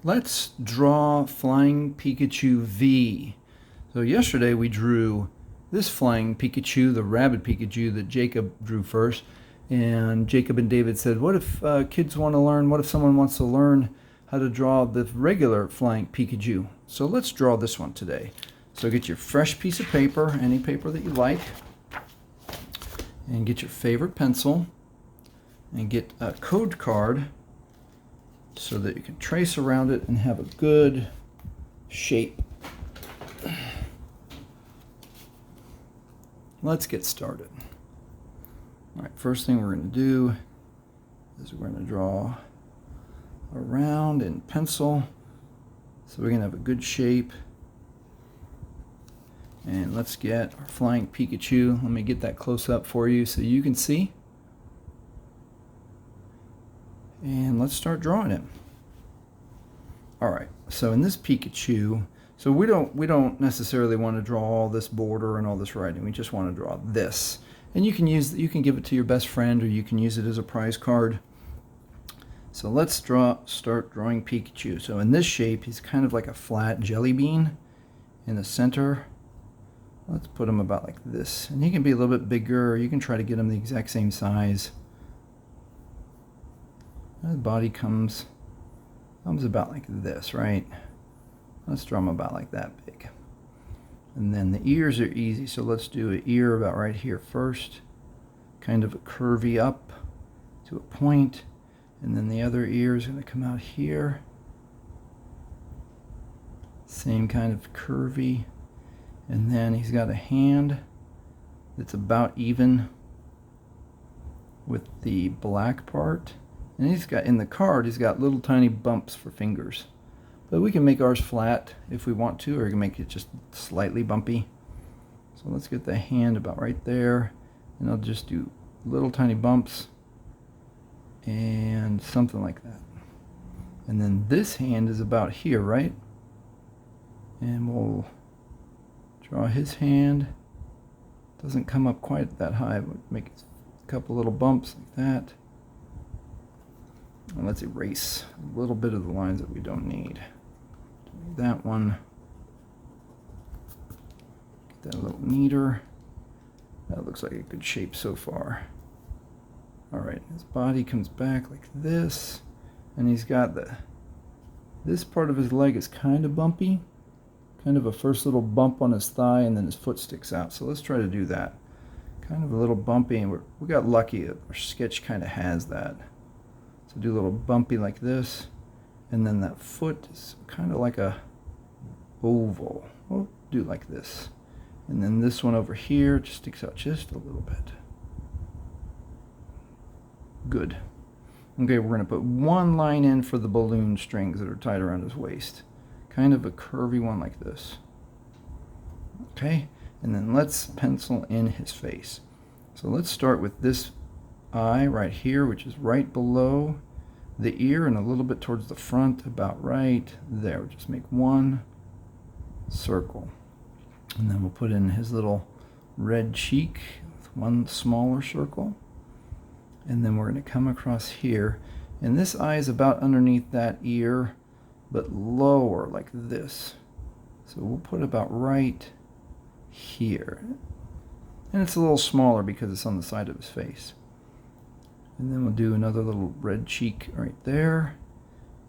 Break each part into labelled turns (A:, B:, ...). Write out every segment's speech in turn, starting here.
A: Let's draw Flying Pikachu V. So yesterday we drew this Flying Pikachu, the Rabid Pikachu that Jacob drew first. And Jacob and David said, what if kids want to learn, what if someone wants to learn how to draw the regular Flying Pikachu? So let's draw this one today. So get your fresh piece of paper, any paper that you like, and get your favorite pencil, and get a code card so that you can trace around it and have a good shape. Let's get started. All right, first thing we're going to do is we're going to draw a round in pencil so we're going to have a good shape. And let's get our Flying Pikachu. Let me get that close up for you so you can see. And let's start drawing it. All right, so in this Pikachu, so we don't necessarily want to draw all this border and all this writing. We just want to draw this. And you can give it to your best friend, or you can use it as a prize card. So let's start drawing Pikachu. So in this shape, he's kind of like a flat jelly bean in the center. Let's put him about like this. And he can be a little bit bigger, or you can try to get him the exact same size. The body comes about like this, right? Let's draw him about like that big. And then the ears are easy, so let's do an ear about right here first. Kind of a curvy up to a point. And then the other ear is going to come out here. Same kind of curvy. And then he's got a hand that's about even with the black part. And he's got, in the card, he's got little tiny bumps for fingers. But we can make ours flat if we want to, or we can make it just slightly bumpy. So let's get the hand about right there. And I'll just do little tiny bumps and something like that. And then this hand is about here, right? And we'll draw his hand. Doesn't come up quite that high, but make a couple little bumps like that. And let's erase a little bit of the lines that we don't need. That one. Get that a little neater. That looks like a good shape so far. All right, his body comes back like this, and he's got this part of his leg is kind of bumpy, kind of a first little bump on his thigh, and then his foot sticks out. So let's try to do that. Kind of a little bumpy, and we got lucky that our sketch kind of has that. So do a little bumpy like this, and then that foot is kind of like a oval. We'll do like this. And then this one over here just sticks out just a little bit. Good. Okay, we're going to put one line in for the balloon strings that are tied around his waist. Kind of a curvy one like this. Okay, and then let's pencil in his face. So let's start with this eye right here, which is right below the ear and a little bit towards the front, about right there. We'll just make one circle. And then we'll put in his little red cheek with one smaller circle. And then we're going to come across here. And this eye is about underneath that ear, but lower like this. So we'll put about right here. And it's a little smaller because it's on the side of his face. And then we'll do another little red cheek right there.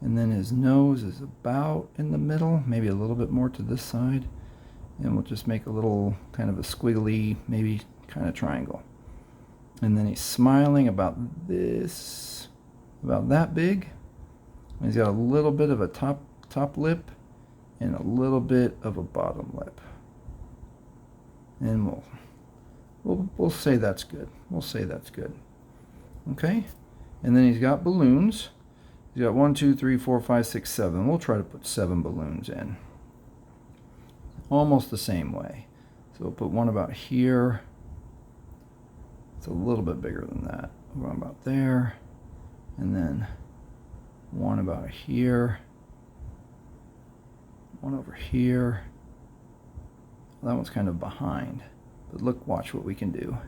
A: And then his nose is about in the middle, maybe a little bit more to this side. And we'll just make a little kind of a squiggly, maybe kind of triangle. And then he's smiling about this, about that big. And he's got a little bit of a top lip and a little bit of a bottom lip. And we'll say that's good. We'll say that's good. Okay, and then he's got balloons. He's got 1, 2, 3, 4, 5, 6, 7. We'll try to put 7 balloons in. Almost the same way. So we'll put one about here. It's a little bit bigger than that. One about there. And then one about here. One over here. Well, that one's kind of behind. But look, watch what we can do.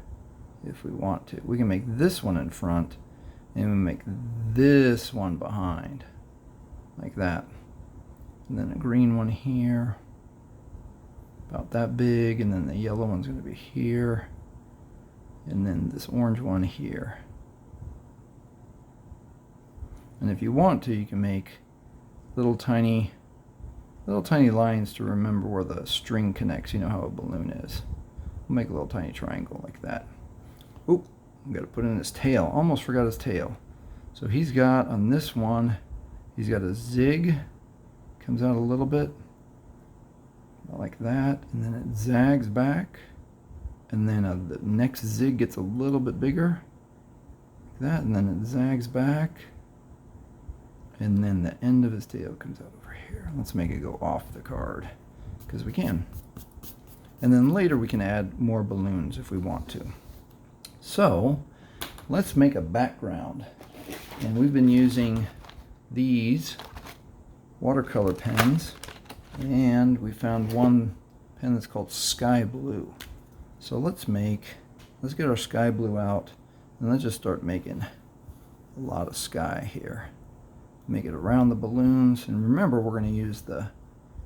A: If we want to, we can make this one in front and we make this one behind like that. and then a green one here, about that big, and then the yellow one's going to be here, and then this orange one here. And if you want to, you can make little tiny lines to remember where the string connects. You know how a balloon is. We'll make a little tiny triangle like that. Oop, I've got to put in his tail. Almost forgot his tail. So he's got, on this one, he's got a zig. Comes out a little bit. Like that. And then it zags back. And then the next zig gets a little bit bigger. Like that. And then it zags back. And then the end of his tail comes out over here. Let's make it go off the card, because we can. And then later we can add more balloons if we want to. So let's make a background. And we've been using these watercolor pens, and we found one pen that's called Sky Blue. So let's get our sky blue out, and let's just start making a lot of sky here. Make it around the balloons, and remember, we're going to use the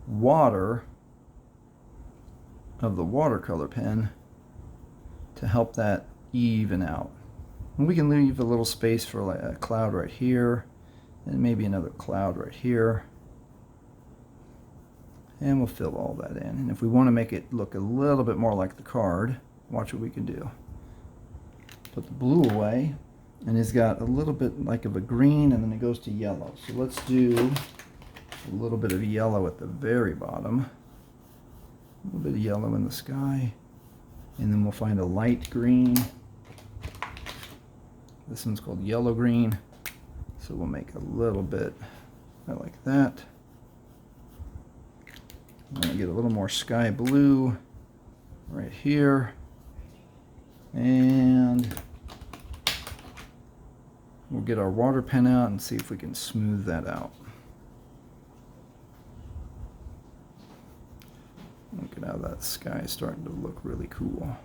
A: water of the watercolor pen to help that even out. And we can leave a little space for like a cloud right here, and maybe another cloud right here, and we'll fill all that in. And if we want to make it look a little bit more like the card, watch what we can do. Put the blue away. And it's got a little bit like of a green, and then it goes to yellow. So let's do a little bit of yellow at the very bottom. A little bit of yellow in the sky. And then we'll find a light green. This one's called yellow green. So we'll make a little bit like that. I'm going to get a little more sky blue right here. And we'll get our water pen out and see if we can smooth that out. Look at how that sky is starting to look really cool.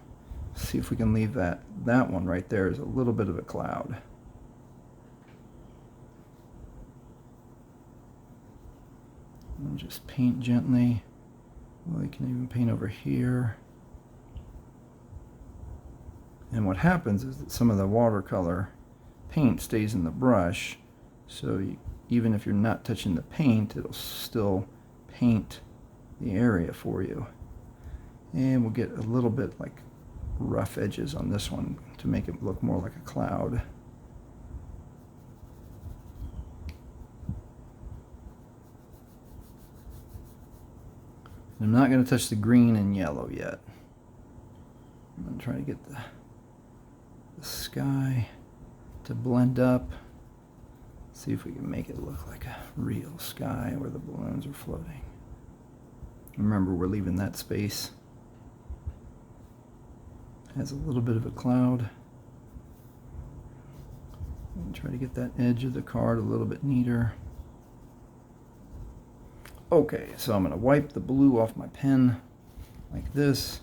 A: See if we can leave that one right there as a little bit of a cloud. And just paint gently. Well, you can even paint over here. And what happens is that some of the watercolor paint stays in the brush, so even if you're not touching the paint, it'll still paint the area for you. And we'll get a little bit like rough edges on this one to make it look more like a cloud. And I'm not going to touch the green and yellow yet. I'm going to try to get the sky to blend up. See if we can make it look like a real sky where the balloons are floating. Remember, we're leaving that space as a little bit of a cloud. And try to get that edge of the card a little bit neater. Okay, so I'm going to wipe the blue off my pen like this,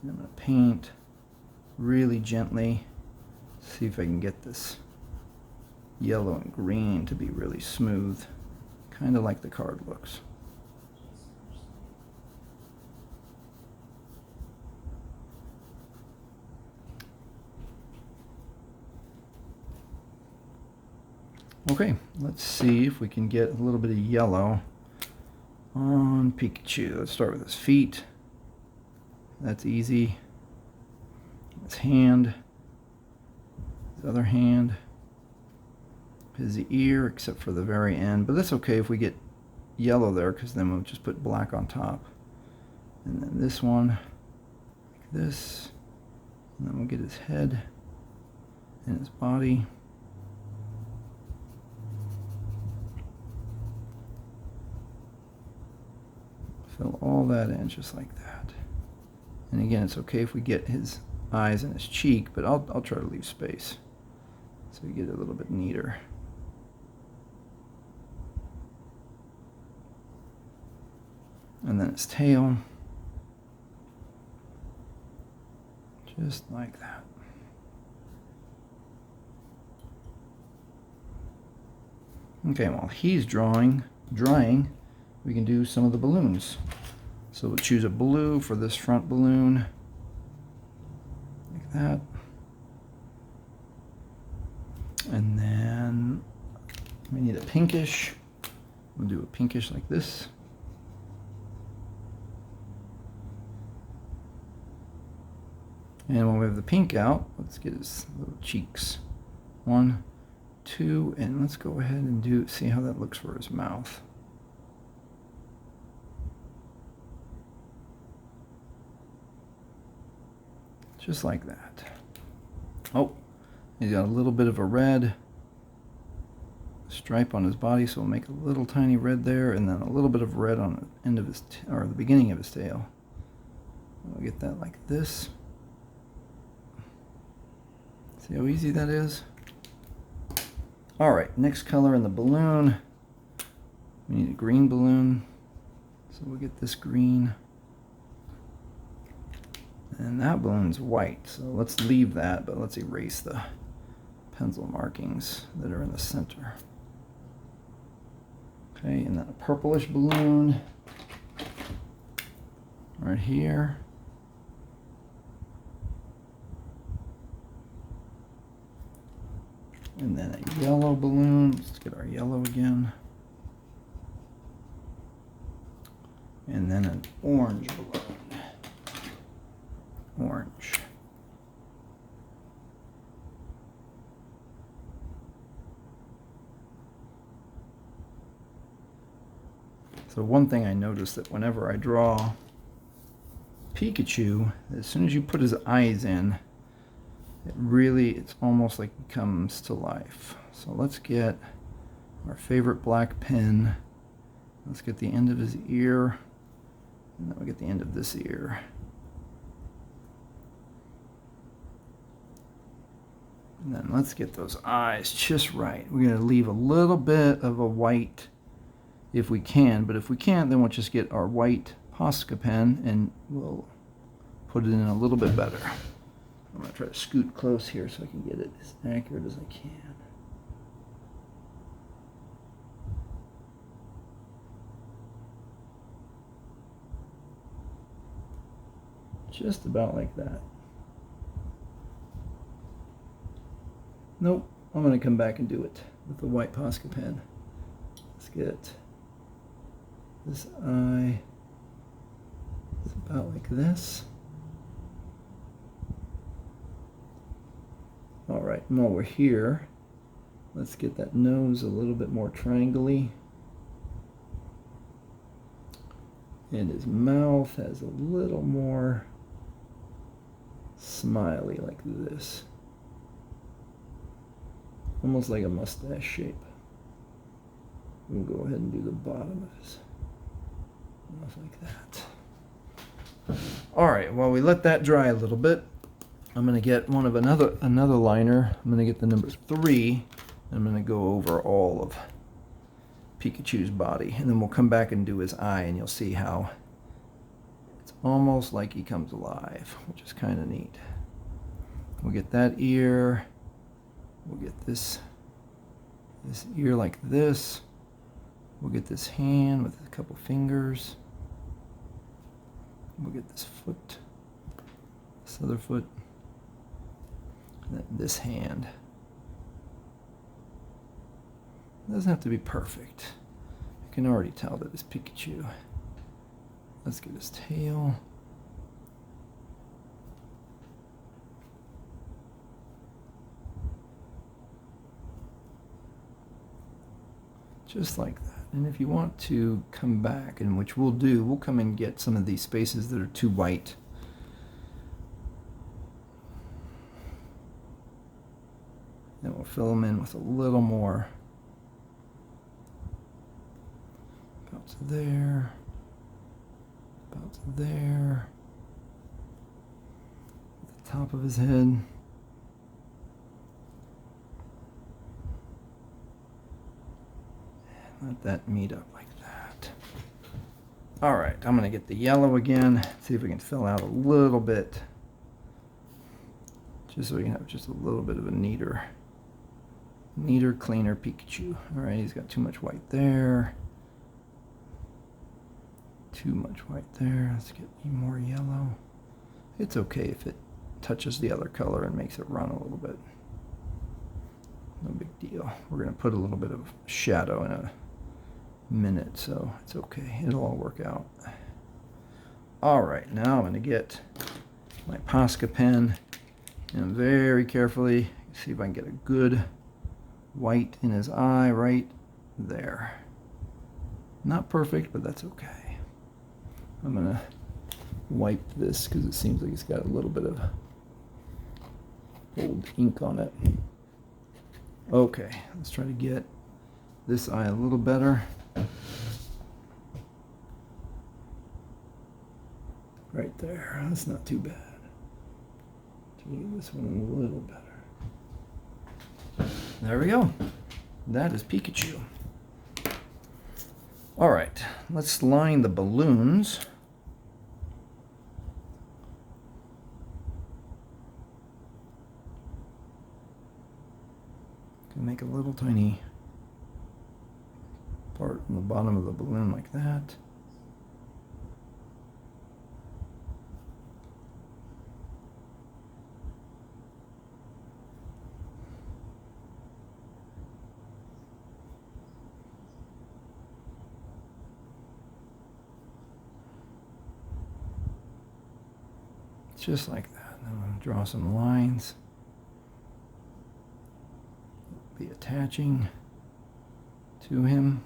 A: and I'm going to paint really gently. See if I can get this yellow and green to be really smooth, kind of like the card looks. Okay, let's see if we can get a little bit of yellow on Pikachu. Let's start with his feet. That's easy. His hand. His other hand. His ear, except for the very end. But that's okay if we get yellow there, because then we'll just put black on top. And then this one, like this. And then we'll get his head and his body. Fill all that in just like that. And again, it's okay if we get his eyes and his cheek, but I'll try to leave space so we get it a little bit neater. And then his tail. Just like that. Okay, while he's drying, we can do some of the balloons. So we'll choose a blue for this front balloon, like that. And then we need a pinkish. We'll do a pinkish like this. And when we have the pink out, let's get his little cheeks. 1, 2, and let's go ahead and see how that looks for his mouth. Just like that. Oh, he's got a little bit of a red stripe on his body, so we'll make a little tiny red there, and then a little bit of red on the end of his, or the beginning of his tail. We'll get that like this. See how easy that is? All right, next color in the balloon. We need a green balloon, so we'll get this green. And that balloon's white, so let's leave that, but let's erase the pencil markings that are in the center. Okay, and then a purplish balloon right here. And then a yellow balloon. Let's get our yellow again. And then an orange balloon. Orange. So one thing I noticed that whenever I draw Pikachu, as soon as you put his eyes in, it's almost like he comes to life. So let's get our favorite black pen. Let's get the end of his ear, and then we'll get the end of this ear. And then let's get those eyes just right. We're going to leave a little bit of a white if we can, but if we can't, then we'll just get our white POSCA pen and we'll put it in a little bit better. I'm going to try to scoot close here so I can get it as accurate as I can. Just about like that. Nope, I'm going to come back and do it with the white POSCA pen. Let's get this eye. It's about like this. All right, and while we're here, let's get that nose a little bit more triangle-y. And his mouth has a little more smiley like this. Almost like a mustache shape. We'll go ahead and do the bottom of his mouth like that. All right, while we let that dry a little bit, I'm going to get another liner. I'm going to get the number 3. I'm going to go over all of Pikachu's body, and then we'll come back and do his eye, and you'll see how it's almost like he comes alive, which is kind of neat. We'll get that ear. We'll get this ear like this. We'll get this hand with a couple fingers. We'll get this foot, this other foot, and then this hand. It doesn't have to be perfect. You can already tell that it's Pikachu. Let's get his tail. Just like that. And if you want to come back, and which we'll do, we'll come and get some of these spaces that are too white. Then we'll fill them in with a little more. About to there. About to there. At the top of his head. Let that meet up like that. All right, I'm going to get the yellow again. See if we can fill out a little bit. Just so we can have just a little bit of a neater, cleaner Pikachu. All right, he's got too much white there. Too much white there. Let's get more yellow. It's okay if it touches the other color and makes it run a little bit. No big deal. We're going to put a little bit of shadow in a minute, so it's okay. It'll all work out. All right, now I'm going to get my POSCA pen and very carefully see if I can get a good white in his eye right there. Not perfect, but that's okay. I'm going to wipe this because it seems like it's got a little bit of old ink on it. Okay, let's try to get this eye a little better. Right there, that's not too bad. Try to get this one a little better. There we go. That is Pikachu. All right, let's line the balloons. Can make a little tiny part in the bottom of the balloon like that. Just like that. I'm going to draw some lines. Be attaching to him.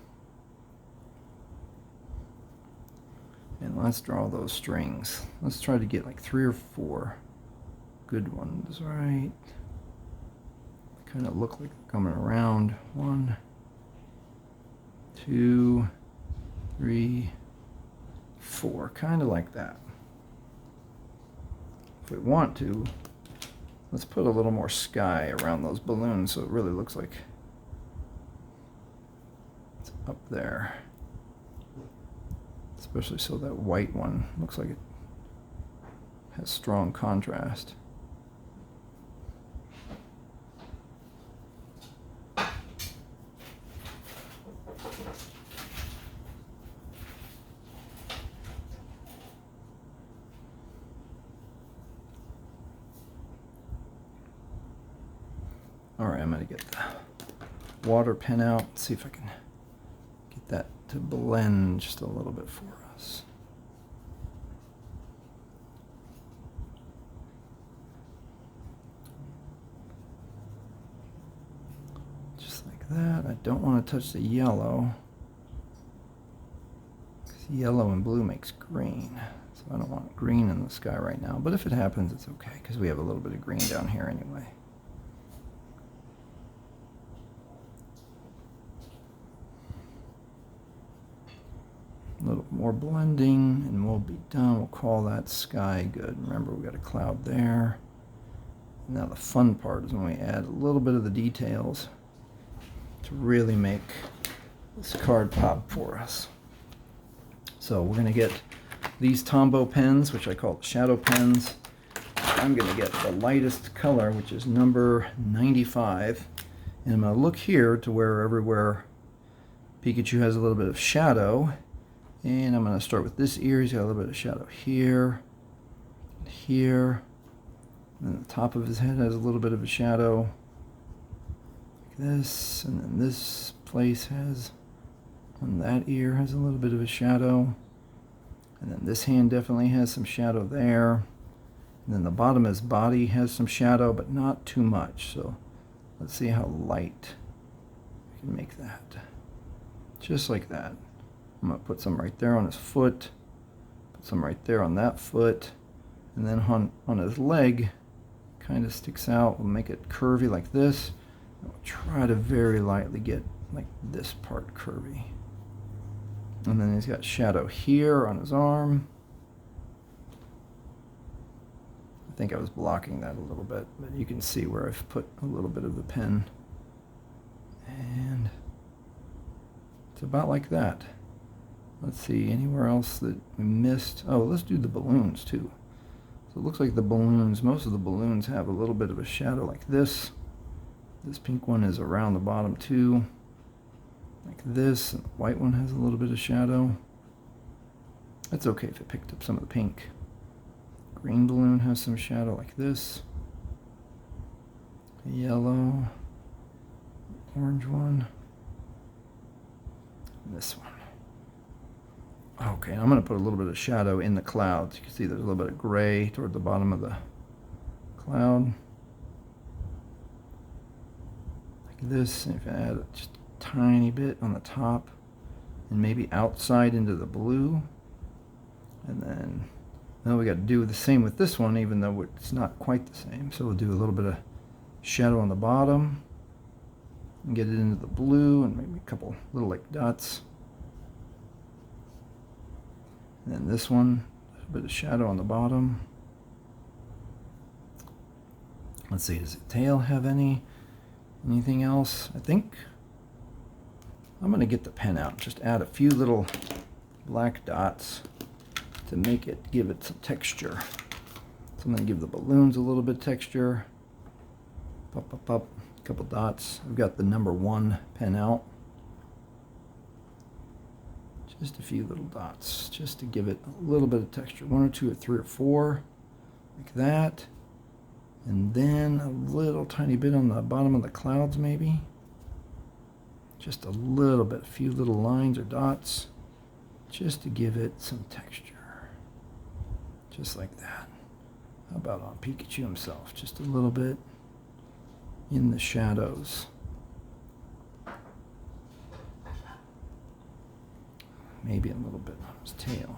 A: And let's draw those strings. Let's try to get like 3 or 4 good ones, right? Kind of look like they're coming around. 1, 2, 3, 4. Kind of like that. If we want to, let's put a little more sky around those balloons so it really looks like it's up there. Especially so that white one looks like it has strong contrast. All right, I'm going to get the water pen out, see if I can get that to blend just a little bit for us. Just like that. I don't want to touch the yellow, because yellow and blue makes green. So I don't want green in the sky right now, but if it happens, it's okay, because we have a little bit of green down here anyway. A little more blending and we'll be done. We'll call that sky good. Remember, we got a cloud there. Now the fun part is when we add a little bit of the details to really make this card pop for us. So we're going to get these Tombow pens, which I call the shadow pens. I'm going to get the lightest color, which is number 95. And I'm going to look here to where everywhere Pikachu has a little bit of shadow. And I'm going to start with this ear. He's got a little bit of shadow here, and here. And then the top of his head has a little bit of a shadow, like this. And then this place has, on that ear, has a little bit of a shadow. And then this hand definitely has some shadow there. And then the bottom of his body has some shadow, but not too much. So let's see how light we can make that. Just like that. I'm going to put some right there on his foot, put some right there on that foot, and then on his leg, kind of sticks out. We'll make it curvy like this. And we'll try to very lightly get like this part curvy. And then he's got shadow here on his arm. I think I was blocking that a little bit, but you can see where I've put a little bit of the pen. And it's about like that. Let's see, anywhere else that we missed? Oh, let's do the balloons too. So it looks like the balloons, most of the balloons have a little bit of a shadow like this. This pink one is around the bottom too, like this. And the white one has a little bit of shadow. That's okay if it picked up some of the pink. Green balloon has some shadow like this. A yellow, orange one, and this one. Okay, I'm going to put a little bit of shadow in the clouds. You can see there's a little bit of gray toward the bottom of the cloud. Like this, and if I add just a tiny bit on the top, and maybe outside into the blue. And then now we got to do the same with this one, even though it's not quite the same. So we'll do a little bit of shadow on the bottom and get it into the blue, and maybe a couple little like dots. And then this one, a bit of shadow on the bottom. Let's see, does the tail have anything else? I think I'm going to get the pen out, just add a few little black dots to make it, give it some texture. So I'm going to give the balloons a little bit of texture. Pop, pop, pop, a couple dots. I've got the number 1 pen out. Just a few little dots, just to give it a little bit of texture. 1 or 2 or 3 or 4, like that. And then a little tiny bit on the bottom of the clouds maybe. Just a little bit, a few little lines or dots, just to give it some texture. Just like that. How about on Pikachu himself? Just a little bit in the shadows. Maybe a little bit on his tail.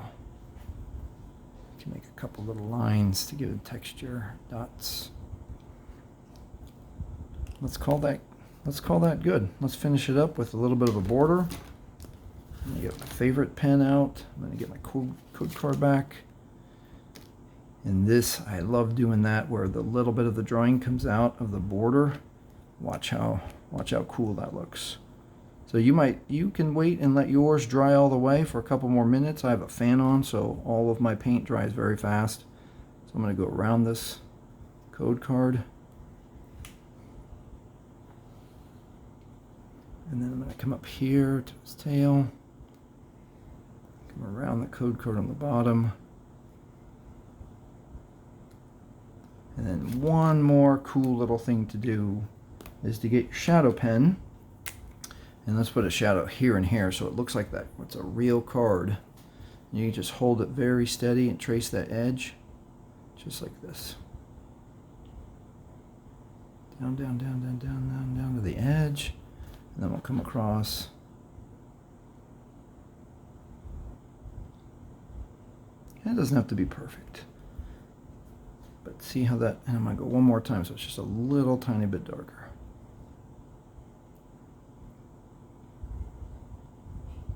A: You can make a couple little lines to give it texture, dots. Let's call that good. Let's finish it up with a little bit of a border. I'm gonna get my favorite pen out. I'm gonna get my code card back. And this, I love doing that, where the little bit of the drawing comes out of the border. Watch how cool that looks. So you can wait and let yours dry all the way for a couple more minutes. I have a fan on, so all of my paint dries very fast. So I'm going to go around this code card. And then I'm going to come up here to his tail. Come around the code card on the bottom. And then one more cool little thing to do is to get your shadow pen. And let's put a shadow here and here so it looks like that. It's a real card. You just hold it very steady and trace that edge, just like this. Down, down, down, down, down, down, down to the edge. And then we'll come across. And it doesn't have to be perfect. But see how that, and I'm going to go one more time so it's just a little tiny bit darker.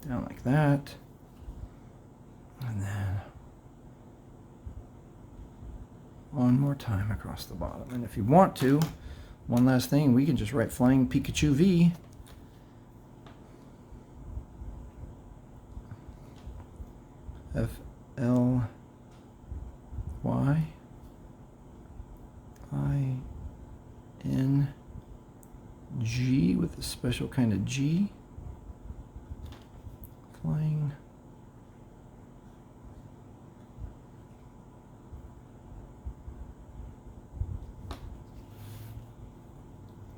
A: Down like that. And then one more time across the bottom. And if you want to, one last thing, we can just write Flying Pikachu V. F-L-Y-I-N-G with a special kind of G. Flying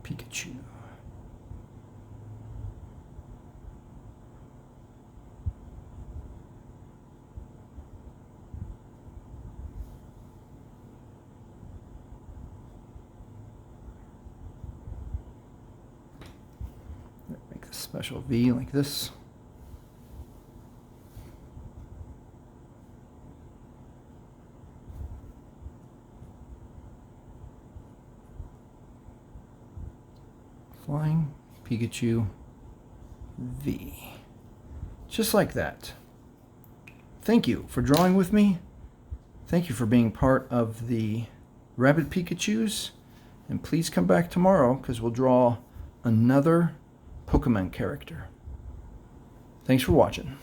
A: Pikachu. Make a special V like this. Flying Pikachu V. Just like that. Thank you for drawing with me. Thank you for being part of the Rabid Pikachus. And please come back tomorrow because we'll draw another Pokemon character. Thanks for watching.